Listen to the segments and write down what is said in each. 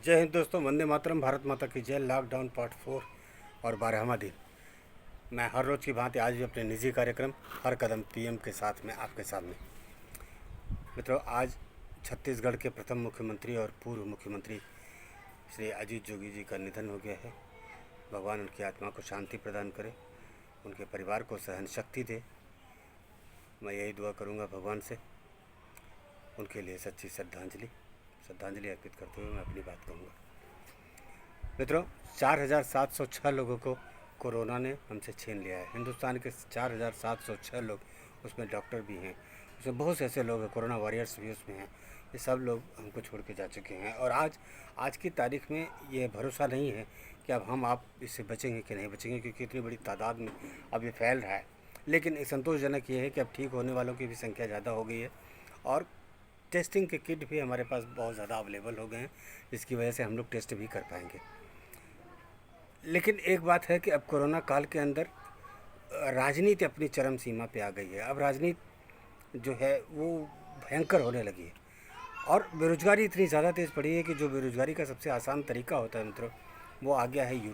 जय हिंद दोस्तों, वंदे मातरम, भारत माता की जय। लॉकडाउन पार्ट 4 और 12वां दिन। मैं हर रोज़ की भांति आज भी अपने निजी कार्यक्रम हर कदम पीएम के साथ में आपके सामने। मित्रों, आज छत्तीसगढ़ के प्रथम मुख्यमंत्री और पूर्व मुख्यमंत्री श्री अजीत जोगी जी का निधन हो गया है। भगवान उनकी आत्मा को शांति प्रदान करे, उनके परिवार को सहन शक्ति दे। मैं यही दुआ करूँगा भगवान से। उनके लिए सच्ची श्रद्धांजलि अर्पित करते हुए मैं अपनी बात कहूँगा। मित्रों, 4,706 लोगों को कोरोना ने हमसे छीन लिया है। हिंदुस्तान के 4,706 लोग, उसमें डॉक्टर भी हैं, उसमें बहुत से ऐसे लोग हैं, कोरोना वॉरियर्स भी उसमें हैं। ये सब लोग हमको छोड़ के जा चुके हैं और आज की तारीख में ये भरोसा नहीं है कि अब आप इससे बचेंगे कि नहीं बचेंगे, क्योंकि इतनी बड़ी तादाद में अब ये फैल रहा है। लेकिन संतोषजनक ये है कि अब ठीक होने वालों की भी संख्या ज़्यादा हो गई है और टेस्टिंग के किट भी हमारे पास बहुत ज़्यादा अवेलेबल हो गए हैं, जिसकी वजह से हम लोग टेस्ट भी कर पाएंगे। लेकिन एक बात है कि अब कोरोना काल के अंदर राजनीति अपनी चरम सीमा पे आ गई है। अब राजनीति जो है वो भयंकर होने लगी है और बेरोजगारी इतनी ज़्यादा तेज़ पड़ी है कि जो बेरोजगारी का सबसे आसान तरीका होता है मित्रों, वो आ गया है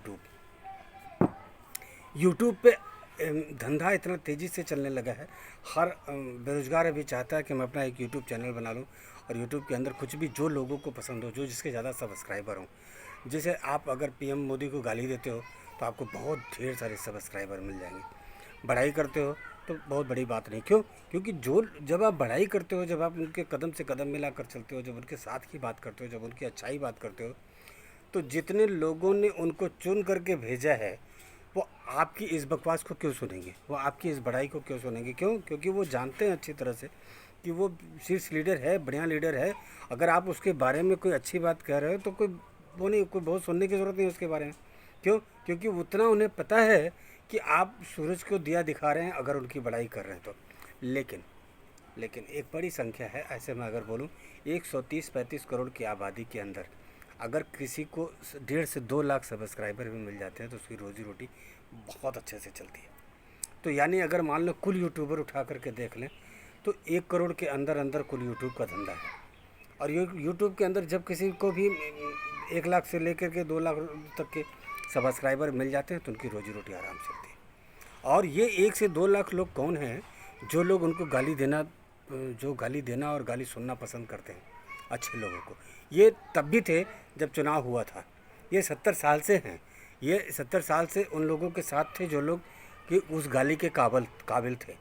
यूट्यूब पे। धंधा इतना तेज़ी से चलने लगा है। हर बेरोजगार अभी चाहता है कि मैं अपना एक यूट्यूब चैनल बना लूँ और यूट्यूब के अंदर कुछ भी जो लोगों को पसंद हो, जो जिसके ज़्यादा सब्सक्राइबर हों। जैसे आप अगर पीएम मोदी को गाली देते हो तो आपको बहुत ढेर सारे सब्सक्राइबर मिल जाएंगे। बढ़ाई करते हो तो बहुत बड़ी बात नहीं। क्यों? क्योंकि जब आप बढ़ाई करते हो, जब आप उनके कदम से कदम मिलाकर चलते हो, जब उनके साथ की बात करते हो, जब उनकी अच्छाई बात करते हो, तो जितने लोगों ने उनको चुन करके भेजा है वो आपकी इस बकवास को क्यों सुनेंगे, वो आपकी इस बढ़ाई को क्यों सुनेंगे? क्यों? क्योंकि वो जानते हैं अच्छी तरह से कि वो शीर्ष लीडर है, बढ़िया लीडर है। अगर आप उसके बारे में कोई अच्छी बात कह रहे हो तो कोई बहुत सुनने की ज़रूरत नहीं उसके बारे में। क्यों? क्योंकि उतना उन्हें पता है कि आप सूरज को दिया दिखा रहे हैं अगर उनकी बड़ाई कर रहे हैं तो। लेकिन एक बड़ी संख्या है, ऐसे मैं अगर बोलूँ 130-35 करोड़ की आबादी के अंदर अगर किसी को 1.5 से 2 लाख सब्सक्राइबर भी मिल जाते हैं तो उसकी रोजी रोटी बहुत अच्छे से चलती है। तो यानी अगर मान लो कुल यूट्यूबर उठा करके देख लें तो 1 करोड़ के अंदर अंदर कुल यूट्यूब का धंधा है। और यूट्यूब के अंदर जब किसी को भी 1 लाख से लेकर के 2 लाख तक के सब्सक्राइबर मिल जाते हैं तो उनकी रोजी रोटी आराम से चलती है। और ये 1 से 2 लाख लोग कौन हैं? जो लोग उनको गाली देना और गाली सुनना पसंद करते हैं अच्छे लोगों को। ये तब भी थे जब चुनाव हुआ था। ये 70 साल से हैं। ये 70 साल से उन लोगों के साथ थे जो लोग कि उस गाली के काबिल थे।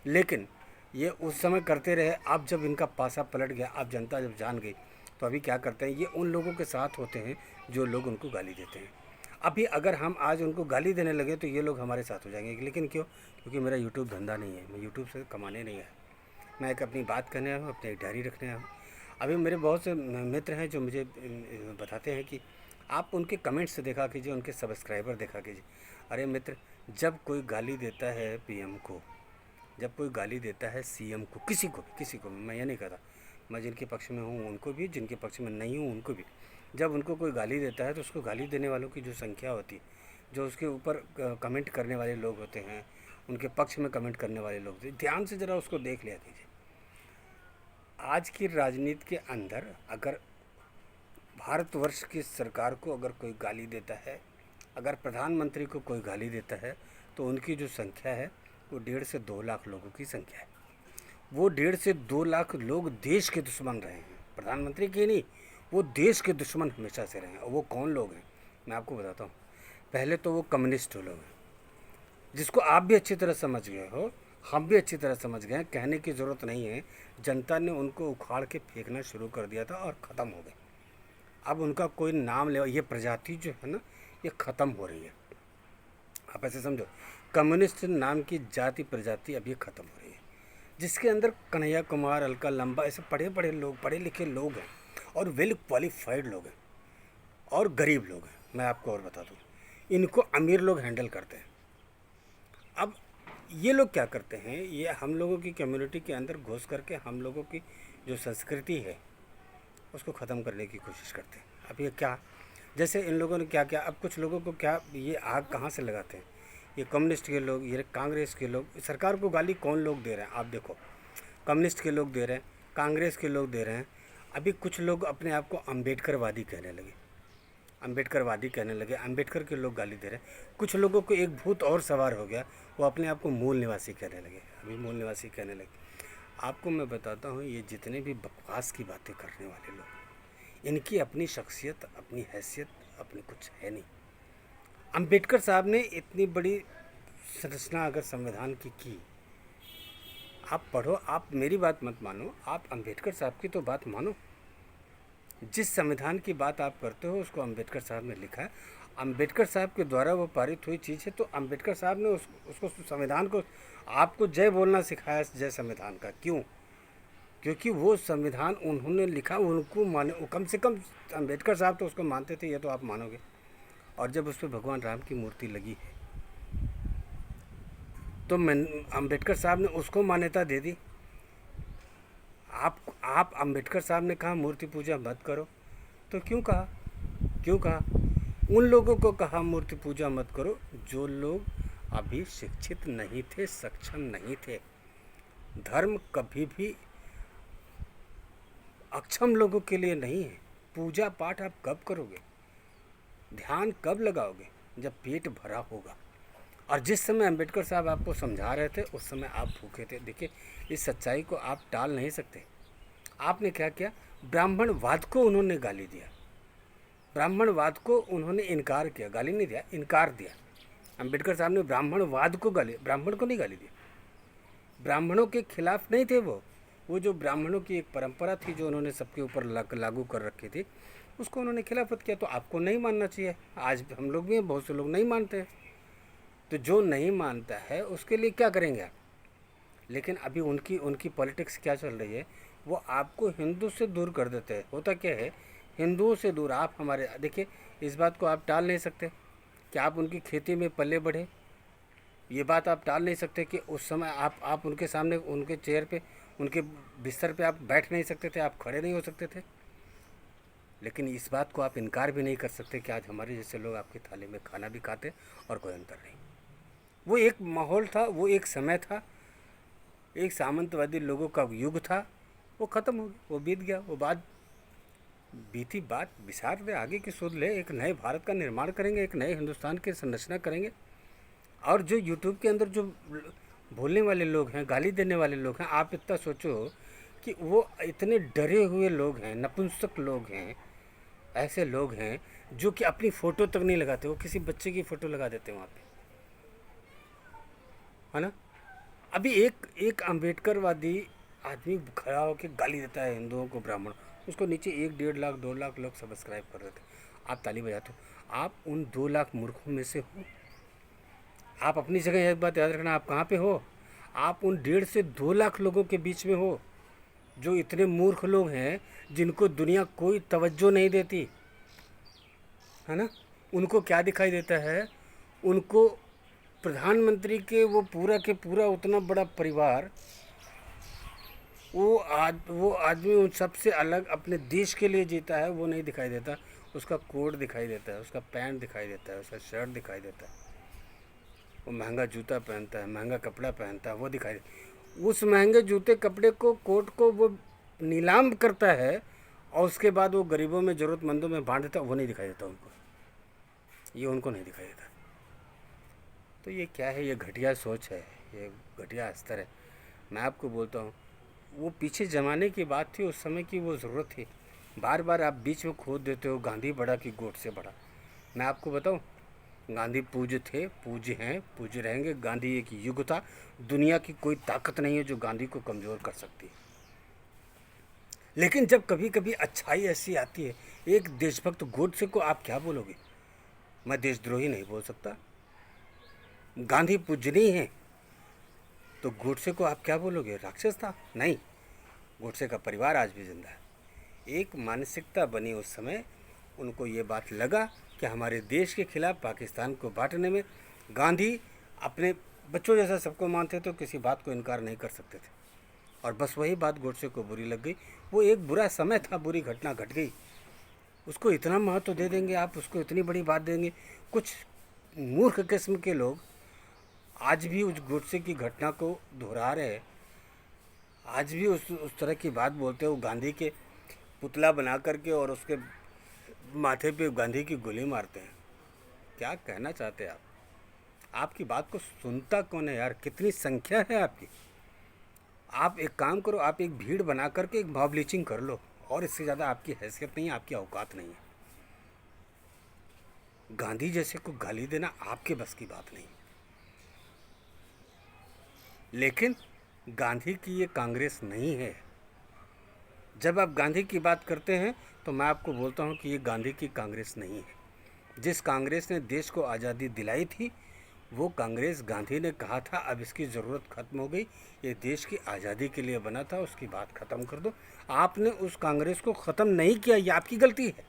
लेकिन ये उस समय करते रहे। अब जब इनका पासा पलट गया, अब जनता जब जान गई, तो अभी क्या करते हैं? ये उन लोगों के साथ होते हैं जो लोग उनको गाली देते हैं। अभी अगर हम आज उनको गाली देने लगे तो ये लोग हमारे साथ हो जाएंगे। लेकिन क्यों? क्योंकि मेरा यूट्यूब धंधा नहीं है, मैं यूट्यूब से कमाने नहीं आया, मैं एक अपनी बात करने आया हूँ, अपनी एक डायरी रखने आया हूँ। अभी मेरे बहुत से मित्र हैं जो मुझे बताते हैं कि आप उनके कमेंट्स देखा कीजिए, उनके सब्सक्राइबर देखा कीजिए। अरे मित्र, जब कोई गाली देता है पीएम को, जब कोई गाली देता है सीएम को, किसी को मैं ये नहीं कहता, मैं जिनके पक्ष में हूँ उनको भी, जिनके पक्ष में नहीं हूँ उनको भी, जब उनको कोई गाली देता है तो उसको गाली देने वालों की जो संख्या होती है, जो उसके ऊपर कमेंट करने वाले लोग होते हैं, उनके पक्ष में कमेंट करने वाले लोग होते हैं, ध्यान से ज़रा उसको देख लिया कीजिए। आज की राजनीति के अंदर अगर भारतवर्ष की सरकार को अगर कोई गाली देता है, अगर प्रधानमंत्री को कोई गाली देता है, तो उनकी जो संख्या है वो 1.5 से 2 लाख लोगों की संख्या है। वो 1.5 से 2 लाख लोग देश के दुश्मन रहे हैं, प्रधानमंत्री के नहीं, वो देश के दुश्मन हमेशा से रहे हैं। और वो कौन लोग हैं मैं आपको बताता हूँ। पहले तो वो कम्युनिस्ट लोग हैं, जिसको आप भी अच्छी तरह समझ गए हो, हम भी अच्छी तरह समझ गए हैं, कहने की ज़रूरत नहीं है। जनता ने उनको उखाड़ के फेंकना शुरू कर दिया था और ख़त्म हो गए। अब उनका कोई नाम ले, ये प्रजाति जो है ना, ये ख़त्म हो रही है। आप ऐसे समझो, कम्युनिस्ट नाम की जाति प्रजाति अब ये ख़त्म हो रही है, जिसके अंदर कन्हैया कुमार, अलका लंबा, ऐसे पढ़े लोग, पढ़े लिखे लोग हैं और वेल क्वालिफाइड लोग हैं और गरीब लोग हैं। मैं आपको और बता दूँ, इनको अमीर लोग हैंडल करते हैं। अब ये लोग क्या करते हैं, ये हम लोगों की कम्युनिटी के अंदर घुस करके हम लोगों की जो संस्कृति है उसको ख़त्म करने की कोशिश करते हैं। अब ये क्या, जैसे इन लोगों ने क्या किया, अब कुछ लोगों को क्या, ये आग कहाँ से लगाते हैं? ये कम्युनिस्ट के लोग, ये कांग्रेस के लोग। सरकार को गाली कौन लोग दे रहे हैं? आप देखो, कम्युनिस्ट के लोग दे रहे हैं, कांग्रेस के लोग दे रहे हैं। अभी कुछ लोग अपने आप को अम्बेडकरवादी कहने लगे। अम्बेडकरवादी कहने लगे, अम्बेडकर के लोग गाली दे रहे हैं। कुछ लोगों को एक भूत और सवार हो गया, वो अपने आप को मूल निवासी कहने लगे, अभी मूल निवासी कहने लगे। आपको मैं बताता हूँ, ये जितने भी बकवास की बातें करने वाले लोग, इनकी अपनी शख्सियत, अपनी हैसियत, अपनी कुछ है नहीं। अम्बेडकर साहब ने इतनी बड़ी संरचना अगर संविधान की, आप पढ़ो, आप मेरी बात मत मानो, आप अम्बेडकर साहब की तो बात मानो। जिस संविधान की बात आप करते हो उसको अम्बेडकर साहब ने लिखा है, अम्बेडकर साहब के द्वारा वो पारित हुई चीज़ है, तो अम्बेडकर साहब ने उसको संविधान को आपको जय बोलना सिखाया, जय संविधान का। क्यों? क्योंकि वो संविधान उन्होंने लिखा, उनको माने, कम से कम अम्बेडकर साहब तो उसको मानते थे, ये तो आप मानोगे। और जब उस पर भगवान राम की मूर्ति लगी है तो मैं अम्बेडकर साहब ने उसको मान्यता दे दी। आप अम्बेडकर साहब ने कहा मूर्ति पूजा मत करो, तो क्यों कहा? क्यों कहा? उन लोगों को कहा मूर्ति पूजा मत करो जो लोग अभी शिक्षित नहीं थे, सक्षम नहीं थे। धर्म कभी भी अक्षम लोगों के लिए नहीं है। पूजा पाठ आप कब करोगे, ध्यान कब लगाओगे? जब पेट भरा होगा। और जिस समय अम्बेडकर साहब आपको समझा रहे थे उस समय आप भूखे थे। देखिए, इस सच्चाई को आप टाल नहीं सकते। आपने क्या किया? ब्राह्मणवाद को उन्होंने गाली दिया, ब्राह्मणवाद को उन्होंने इनकार किया, गाली नहीं दिया, इनकार दिया। अम्बेडकर साहब ने ब्राह्मणवाद को गाली, ब्राह्मण को नहीं गाली दी। ब्राह्मणों के खिलाफ नहीं थे वो जो ब्राह्मणों की एक परंपरा थी जो उन्होंने सबके ऊपर लागू कर रखी थी, उसको उन्होंने खिलाफत किया। तो आपको नहीं मानना चाहिए। आज हम लोग भी हैं, बहुत से लोग नहीं मानते हैं। तो जो नहीं मानता है उसके लिए क्या करेंगे आप? लेकिन अभी उनकी पॉलिटिक्स क्या चल रही है, वो आपको हिंदू से दूर कर देते हैं। होता क्या है, हिंदुओं से दूर आप हमारे, देखिए इस बात को आप टाल नहीं सकते कि आप उनकी खेती में पले बढ़े। ये बात आप टाल नहीं सकते कि उस समय आप उनके सामने, उनके चेयर पे, उनके बिस्तर पे आप बैठ नहीं सकते थे, आप खड़े नहीं हो सकते थे। लेकिन इस बात को आप इनकार भी नहीं कर सकते कि आज हमारे जैसे लोग आपकी थाली में खाना भी खाते और कोई अंतर नहीं। वो एक माहौल था, वो एक समय था, एक सामंतवादी लोगों का युग था, वो ख़त्म हो गया, वो बीत गया। वो बात बीती बात विसार दे, आगे की सोच ले। एक नए भारत का निर्माण करेंगे, एक नए हिंदुस्तान की संरचना करेंगे। और जो यूट्यूब के अंदर जो बोलने वाले लोग हैं, गाली देने वाले लोग हैं, आप इतना सोचो कि वो इतने डरे हुए लोग हैं, नपुंसक लोग हैं, ऐसे लोग हैं जो कि अपनी फ़ोटो तक नहीं लगाते, वो किसी बच्चे की फ़ोटो लगा देते हैं वहाँ पे, है ना। अभी एक अम्बेडकरवादी आदमी खड़ा होकर गाली देता है हिंदुओं को, ब्राह्मण, उसको नीचे 1-1.5 लाख 2 लाख लोग सब्सक्राइब कर रहे थे, आप ताली बजाते हो। आप उन 2 लाख मूर्खों में से हो। आप अपनी जगह एक बात याद रखना, आप कहाँ पे हो? आप उन 1.5 से 2 लाख लोगों के बीच में हो जो इतने मूर्ख लोग हैं जिनको दुनिया कोई तवज्जो नहीं देती, है ना। उनको क्या दिखाई देता है? उनको प्रधानमंत्री के वो पूरा के पूरा उतना बड़ा परिवार, वो आदमी उन सबसे अलग अपने देश के लिए जीता है, वो नहीं दिखाई देता। उसका कोट दिखाई देता है, उसका पैंट दिखाई देता है, उसका शर्ट दिखाई देता है, वो महंगा जूता पहनता है, महंगा कपड़ा पहनता है, वो दिखाई देता। उस महंगे जूते, कपड़े को, कोट को वो नीलाम करता है और उसके बाद वो गरीबों में, ज़रूरतमंदों में बांट देता, वो नहीं दिखाई देता उनको, ये उनको नहीं दिखाई देता। तो ये क्या है? ये घटिया सोच है, ये घटिया स्तर है। मैं आपको बोलता हूँ, वो पीछे ज़माने की बात थी, उस समय की वो ज़रूरत थी। बार बार आप बीच में खोद देते हो गांधी बड़ा कि गोड से बड़ा। मैं आपको बताऊँ, गांधी पूज्य थे, पूज्य हैं, पूज्य रहेंगे। गांधी एक युग था, दुनिया की कोई ताकत नहीं है जो गांधी को कमज़ोर कर सकती है। लेकिन जब कभी कभी अच्छाई ऐसी आती है, एक देशभक्त गोडसे को आप क्या बोलोगे? मैं देशद्रोही नहीं बोल सकता। गांधी पूजनीय है तो गोडसे को आप क्या बोलोगे? राक्षस था? नहीं, गोडसे का परिवार आज भी जिंदा है। एक मानसिकता बनी उस समय, उनको ये बात लगा कि हमारे देश के खिलाफ पाकिस्तान को बांटने में गांधी अपने बच्चों जैसा सबको मानते तो किसी बात को इनकार नहीं कर सकते थे। और बस वही बात गोडसे को बुरी लग गई। वो एक बुरा समय था, बुरी घटना घट गई, उसको इतना महत्व दे देंगे आप, उसको इतनी बड़ी बात देंगे। कुछ मूर्ख किस्म के लोग आज भी उस गोडसे की घटना को दोहरा रहे हैं, आज भी उस तरह की बात बोलते हैं। वो गांधी के पुतला बना करके और उसके माथे पे गांधी की गोली मारते हैं। क्या कहना चाहते हैं आप? आपकी बात को सुनता कौन है यार? कितनी संख्या है आपकी? आप एक काम करो, आप एक भीड़ बना करके एक मॉब लिंचिंग कर लो, और इससे ज़्यादा आपकी हैसियत नहीं है, आपकी औकात नहीं है। गांधी जैसे को गाली देना आपके बस की बात नहीं। लेकिन गांधी की ये कांग्रेस नहीं है। जब आप गांधी की बात करते हैं तो मैं आपको बोलता हूं कि ये गांधी की कांग्रेस नहीं है। जिस कांग्रेस ने देश को आज़ादी दिलाई थी, वो कांग्रेस गांधी ने कहा था अब इसकी ज़रूरत ख़त्म हो गई, ये देश की आज़ादी के लिए बना था, उसकी बात ख़त्म कर दो। आपने उस कांग्रेस को ख़त्म नहीं किया, ये आपकी गलती है।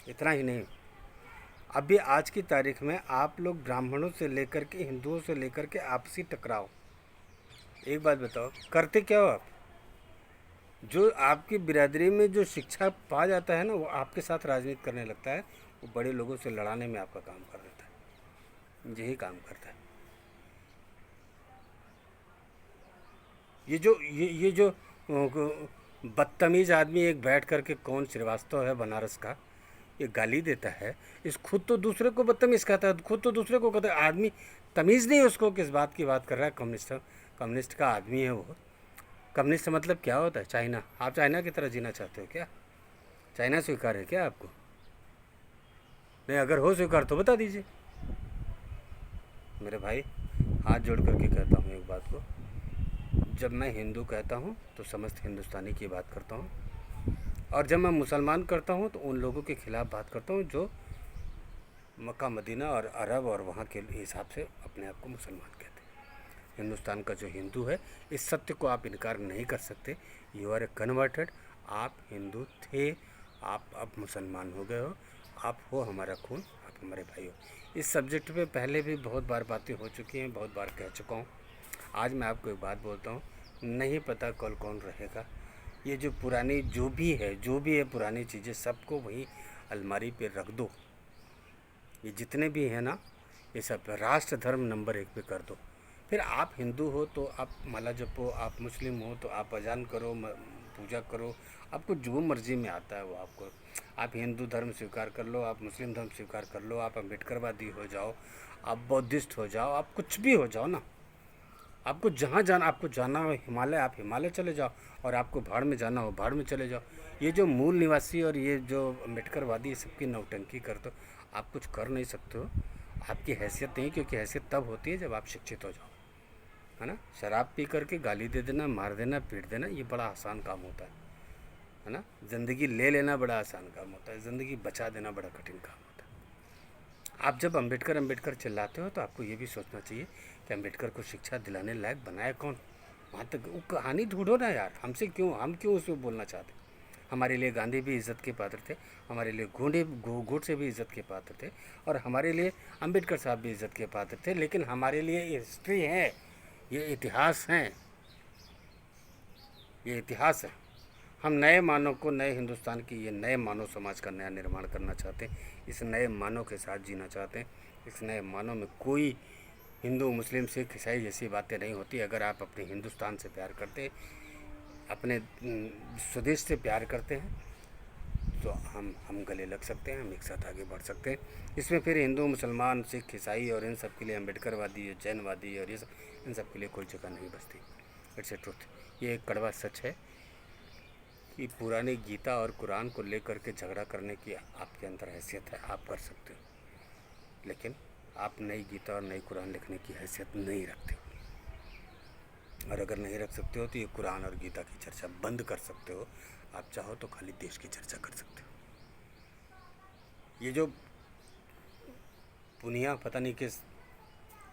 इतना ही नहीं, अभी आज की तारीख में आप लोग ब्राह्मणों से लेकर के हिंदुओं से लेकर के आपसी टकराव, एक बात बताओ, करते क्या हो आप? जो आपकी बिरादरी में जो शिक्षा पा जाता है ना, वो आपके साथ राजनीति करने लगता है, वो बड़े लोगों से लड़ाने में आपका काम कर देता है, यही काम करता है। ये जो बदतमीज आदमी एक बैठ करके, कौन श्रीवास्तव है बनारस का, ये गाली देता है, इस खुद तो दूसरे को बदतमीज कहता है, खुद तो दूसरे को कहता है। आदमी तमीज़ नहीं है उसको किस बात की बात कर रहा है। कम्युनिस्ट का आदमी है वो। कम्युनिस्ट मतलब क्या होता है? चाइना। आप चाइना की तरह जीना चाहते हो क्या? चाइना स्वीकार है क्या आपको? नहीं, अगर हो स्वीकार तो बता दीजिए। मेरे भाई, हाथ जोड़ करके कहता हूँ एक बात को, जब मैं हिंदू कहता हूँ तो समस्त हिंदुस्तानी की बात करता हूँ, और जब मैं मुसलमान करता हूँ तो उन लोगों के खिलाफ़ बात करता हूँ जो मक्का मदीना और अरब और वहाँ के हिसाब से अपने आप को मुसलमान कहते हैं। हिंदुस्तान का जो हिंदू है, इस सत्य को आप इनकार नहीं कर सकते। You are a converted. आप हिंदू थे, आप अब मुसलमान हो गए हो, आप हो हमारा खून, आप हमारे भाई हो। इस सब्जेक्ट पे पहले भी बहुत बार बातें हो चुकी हैं, बहुत बार कह चुका हूँ। आज मैं आपको एक बात बोलता हूँ, नहीं पता कल कौन रहेगा। ये जो पुरानी जो भी है पुरानी चीज़ें, सबको वहीं अलमारी पे रख दो। ये जितने भी हैं ना, ये सब राष्ट्र धर्म नंबर 1 पे कर दो। फिर आप हिंदू हो तो आप माला जपो, आप मुस्लिम हो तो आप अजान करो, पूजा करो, आपको जो मर्जी में आता है वो आपको। आप हिंदू धर्म स्वीकार कर लो, आप मुस्लिम धर्म स्वीकार कर लो, आप अम्बेडकरवादी हो जाओ, आप बौद्धिस्ट हो जाओ, आप कुछ भी हो जाओ ना। आपको जहाँ जाना, आपको जाना हो हिमालय, आप हिमालय चले जाओ, और आपको भाड़ में जाना हो भाड़ में चले जाओ। ये जो मूल निवासी और ये जो अम्बेडकरवादी, सबकी नौटंकी कर दो। आप कुछ कर नहीं सकते हो, आपकी हैसियत नहीं, क्योंकि हैसियत तब होती है जब आप शिक्षित हो जाओ, है ना। शराब पी करके गाली दे देना, मार देना, पीट देना, ये बड़ा आसान काम होता है ना। ज़िंदगी ले लेना बड़ा आसान काम होता है, ज़िंदगी बचा देना बड़ा कठिन काम होता है। आप जब अम्बेडकर चिल्लाते हो तो आपको ये भी सोचना चाहिए कि अम्बेडकर को शिक्षा दिलाने लायक बनाया कौन? वहाँ तक वो कहानी ढूंढो ना यार। हम क्यों उसमें बोलना चाहते? हमारे लिए गांधी भी इज़्ज़त के पात्र थे, हमारे लिए गोडसे भी इज़्ज़त के पात्र थे, और हमारे लिए अम्बेडकर साहब भी इज़्ज़त के पात्र थे। लेकिन हमारे लिए ये हिस्ट्री है, ये इतिहास है, ये इतिहास है। हम नए मानव को, नए हिंदुस्तान की, ये नए मानव समाज का नया निर्माण करना चाहते हैं। इस नए मानव के साथ जीना चाहते हैं। इस नए मानव में कोई हिंदू, मुस्लिम, सिख, ईसाई जैसी बातें नहीं होती। अगर आप अपने हिंदुस्तान से प्यार करते हैं, अपने स्वदेश से प्यार करते हैं, तो हम गले लग सकते हैं, हम एक साथ आगे बढ़ सकते हैं। इसमें फिर हिंदू, मुसलमान, सिख, ईसाई और इन सब के लिए, अम्बेडकरवादी, जैनवादी और ये सब, इन सब के लिए कोई जगह नहीं बचती। It's a truth. ये एक कड़वा सच है कि पुरानी गीता और कुरान को लेकर के झगड़ा करने की आपके अंदर हैसियत है, आप कर सकते हो। लेकिन आप नई गीता और नई कुरान लिखने की हैसियत नहीं रखते हो। और अगर नहीं रख सकते हो तो ये कुरान और गीता की चर्चा बंद कर सकते हो। आप चाहो तो खाली देश की चर्चा कर सकते हो। ये जो पुनिया पता नहीं किस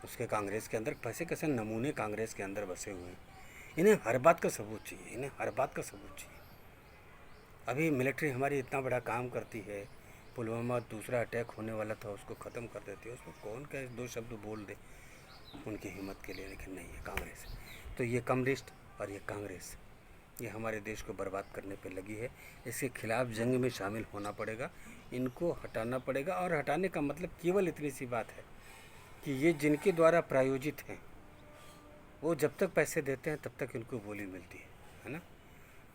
उसके कांग्रेस के अंदर कैसे कैसे नमूने कांग्रेस के अंदर बसे हुए हैं। इन्हें हर बात का सबूत चाहिए, इन्हें हर बात का सबूत चाहिए। अभी मिलिट्री हमारी इतना बड़ा काम करती है, पुलवामा दूसरा अटैक होने वाला था, उसको ख़त्म कर देती है, उसमें कौन क्या 2 शब्द बोल दे उनकी हिम्मत के लिए। लेकिन नहीं, है कांग्रेस। तो ये कम्युनिस्ट और ये कांग्रेस, ये हमारे देश को बर्बाद करने पे लगी है। इसके खिलाफ़ जंग में शामिल होना पड़ेगा, इनको हटाना पड़ेगा। और हटाने का मतलब केवल इतनी सी बात है कि ये जिनके द्वारा प्रायोजित हैं, वो जब तक पैसे देते हैं तब तक इनको बोली मिलती है ना।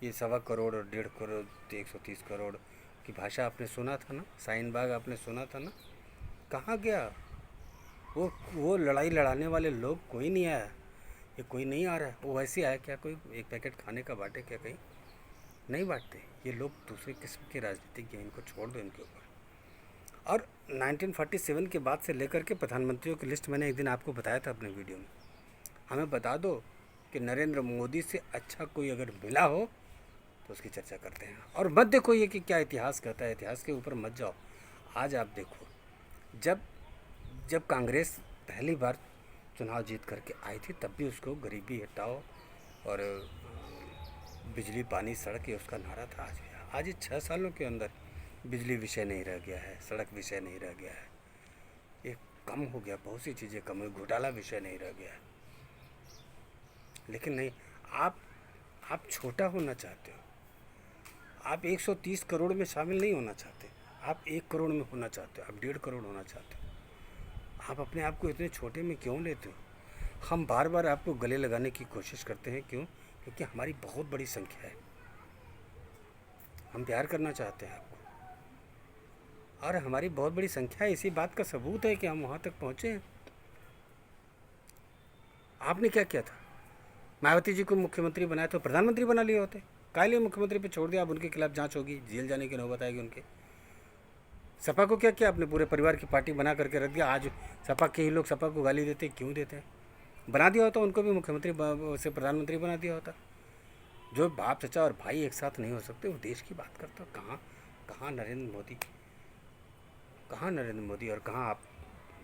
ये 1.25 करोड़ और 1.5 करोड़, 130 करोड़ की भाषा आपने सुना था ना, शाहीन बाग आपने सुना था ना, कहाँ गया वो लड़ाई लड़ाने वाले लोग? कोई नहीं आया। ये कोई नहीं आ रहा है। वो वैसे आया क्या, कोई एक पैकेट खाने का बांटे क्या? कहीं नहीं बांटते। ये लोग दूसरे किस्म के राजनीतिज्ञ हैं, इनको छोड़ दो इनके ऊपर। और 1947 के बाद से लेकर के प्रधानमंत्रियों की लिस्ट मैंने एक दिन आपको बताया था अपने वीडियो में। हमें बता दो कि नरेंद्र मोदी से अच्छा कोई अगर मिला हो तो उसकी चर्चा करते हैं। और मत देखो ये कि क्या इतिहास कहता है, इतिहास के ऊपर मत जाओ। आज आप देखो, जब जब कांग्रेस पहली बार चुनाव जीत करके आई थी तब भी उसको गरीबी हटाओ और बिजली पानी सड़क, ये उसका नारा था। आज ये 6 सालों के अंदर बिजली विषय नहीं रह गया है, सड़क विषय नहीं रह गया है, ये कम हो गया, बहुत सी चीज़ें कम हुई, घोटाला विषय नहीं रह गया है। लेकिन नहीं, आप छोटा होना चाहते हो, आप 130 करोड़ में शामिल नहीं होना चाहते, आप 1 करोड़ में होना चाहते हो, आप 1.5 करोड़ होना चाहते हो। आप अपने आप को इतने छोटे में क्यों लेते हो? हम बार बार आपको गले लगाने की कोशिश करते हैं, क्यों? क्योंकि हमारी बहुत बड़ी संख्या है, हम प्यार करना चाहते हैं आपको, और हमारी बहुत बड़ी संख्या है। इसी बात का सबूत है कि हम वहाँ तक पहुँचे हैं। आपने क्या किया था? मायावती जी को मुख्यमंत्री बनाया तो प्रधानमंत्री बना लिए होते, काहे लिए मुख्यमंत्री पे छोड़ दिया? अब उनके खिलाफ जांच होगी, जेल जाने की नौबत आएगी उनके। सपा को क्या किया? अपने पूरे परिवार की पार्टी बना करके रख दिया। आज सपा के ही लोग सपा को गाली देते, क्यों देते हैं? बना दिया होता उनको भी मुख्यमंत्री से प्रधानमंत्री बना दिया होता। जो बाप चचा और भाई एक साथ नहीं हो सकते, वो देश की बात करते हो। कहाँ कहाँ नरेंद्र मोदी, कहाँ नरेंद्र मोदी, और कहाँ आप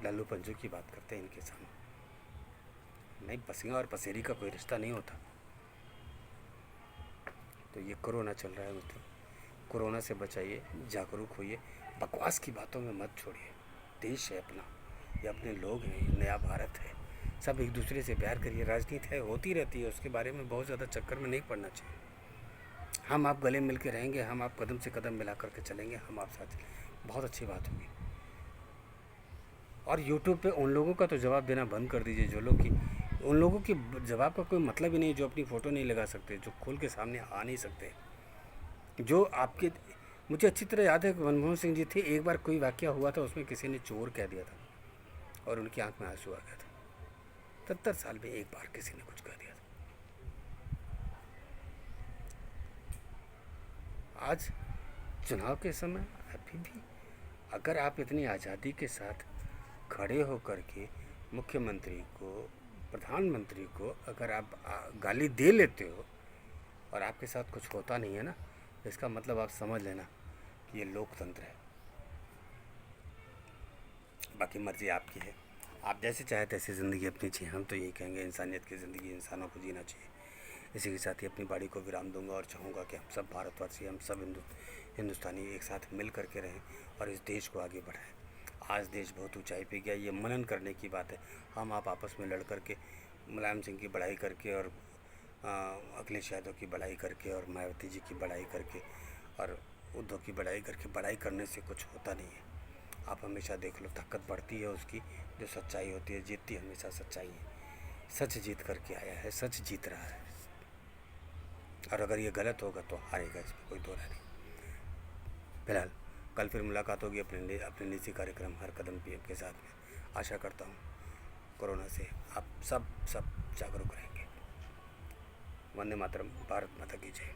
लल्लू पंजू की बात करते हैं इनके सामने? नहीं, बसिया और पसेरी का कोई रिश्ता नहीं होता। तो ये कोरोना चल रहा है, मतलब कोरोना से बचाइए, जागरूक होइए, बकवास की बातों में मत छोड़िए। देश है अपना, ये अपने लोग हैं, नया भारत है, सब एक दूसरे से प्यार करिए। राजनीति है, होती रहती है, उसके बारे में बहुत ज़्यादा चक्कर में नहीं पड़ना चाहिए। हम आप गले मिल के रहेंगे, हम आप कदम से कदम मिला करके चलेंगे, हम आप साथ, बहुत अच्छी बात होगी। और यूट्यूब पे उन लोगों का तो जवाब देना बंद कर दीजिए जो लोग, की उन लोगों की जवाब का कोई मतलब ही नहीं, जो अपनी फ़ोटो नहीं लगा सकते, जो खोल के सामने आ नहीं सकते, जो आपके, मुझे अच्छी तरह याद है कि मनमोहन सिंह जी थे, एक बार कोई वाक़या हुआ था, उसमें किसी ने चोर कह दिया था और उनकी आंख में आंसू आ गया था। 70 साल में एक बार किसी ने कुछ कह दिया था। आज चुनाव के समय अभी भी अगर आप इतनी आज़ादी के साथ खड़े होकर के मुख्यमंत्री को, प्रधानमंत्री को अगर आप गाली दे लेते हो और आपके साथ कुछ होता नहीं है ना, तो इसका मतलब आप समझ लेना कि ये लोकतंत्र है। बाकी मर्ज़ी आपकी है, आप जैसे चाहे तैसी ज़िंदगी अपनी चाहिए। हम तो यही कहेंगे, इंसानियत की ज़िंदगी इंसानों को जीना चाहिए। इसी के साथ ही अपनी बाड़ी को विराम दूंगा और चाहूँगा कि हम सब भारतवासी, हम सब हिंदुस्तानी एक साथ मिल करके रहें और इस देश को आगे बढ़ाएं। आज देश बहुत ऊंचाई पे गया, ये मनन करने की बात है। हम आप आपस में लड़ करके, मुलायम सिंह की बड़ाई करके और अखिलेश यादव की बड़ाई करके और मायावती जी की बड़ाई करके और उद्धव की बड़ाई करके, बड़ाई करने से कुछ होता नहीं है। आप हमेशा देख लो, ताकत बढ़ती है उसकी जो सच्चाई होती है, जीतती हमेशा सच्चाई है। सच जीत करके आया है, सच जीत रहा है, और अगर ये गलत होगा तो हारेगा, इसमें कोई दो राय नहीं। फिलहाल कल फिर मुलाकात होगी अपने निजी कार्यक्रम हर कदम पीएम के साथ में। आशा करता हूँ कोरोना से आप सब जागरूक रहेंगे। वंदे मातरम, भारत माता की जय।